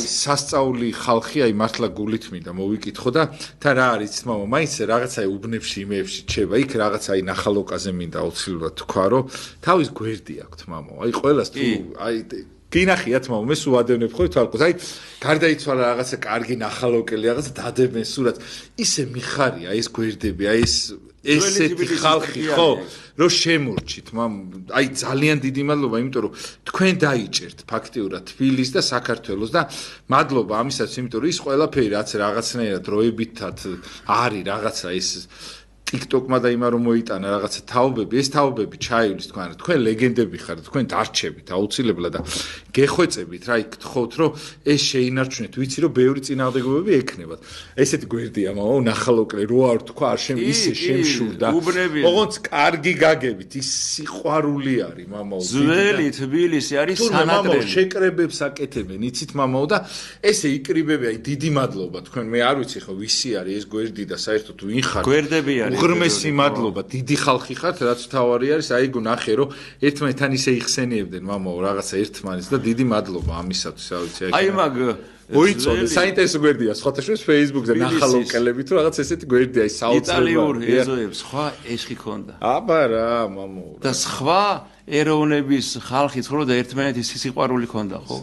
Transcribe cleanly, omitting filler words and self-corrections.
სასწაული ხალხი აი მართლა გულით მინდა მოვიკითხო და თან რა არის თმამა მაინც რაღაცა უბნებში იმეებში ჩება იქ რაღაცა აი ნახალოკაზე მინდა აუცილებლად თქვა რომ თავის გვერდი აქვს თმამა აი ყველას თუ აი გინახიათ თმამა მე სულ ადევნებ ხო თვალყოს აი გარდაიცვალა რაღაცა კარგი ნახალოკელი რაღაცა დადებენ სურათს ისე მიხარია ეს გვერდები აი ესეთი ხალხი ხო რომ შემორჩით აი ძალიან დიდი მადლობა იმიტომ რომ თქვენ დაიჭერთ ფაქტიურად თბილისს და საქართველოს და მადლობა ამისაც იმიტომ რომ ის ყველაფერი რაც რაღაცნაირად დროებითად არის რაღაცა ეს TikTok-მა და იმა რომ მოიტანა რაღაცა თაობები ეს თაობები ჩაივლის თქვენ ლეგენდები ხართ თქვენ დარჩებით აუცილებლად და გეხვეწებით რა იქ გთხოვთ რომ ეს შეინარჩუნეთ ვიცი რომ ბევრი წინააღმდეგობები ექნებათ ესეთი გვერდია მამა ნახალოკლე რო არ თქვა არ ისე შემშურდა ოღონდ კარგი გაგებით ის სიყვარული არის მამაო ძველი თბილისი არის სანატრელი შეკრებებს აკეთებენ იცით მამაო და ესე იკრიბები აი დიდი მადლობა თქვენ მე არ ვიცი ხო ვისი არის ეს გვერდი და საერთოდ ვინ ხარ გვერდები არის უღრმესი მადლობა დიდი ხალხი ხართ რაც თავარი არის აი გუნახე რომ ერთმანეთთან ისე იხსენიებდნენ მამაო რაღაცა ერთმანეთს და დიდი მადლობა ამისათვის რა ვიცი აი მაგ მოიწონე საინტერესო გვერდია სხვათაშორის Facebook-ზე ნახალოკელებით თუ რაღაც ესეთი გვერდია აი საოცრებაა იტალიურ ეზოებს სხვა ეშხი ქონდა აბა რა მამაო და სხვა ეროვნების ხალხი ცხოვრობდა ერთმანეთის სიყვარული ქონდა ხო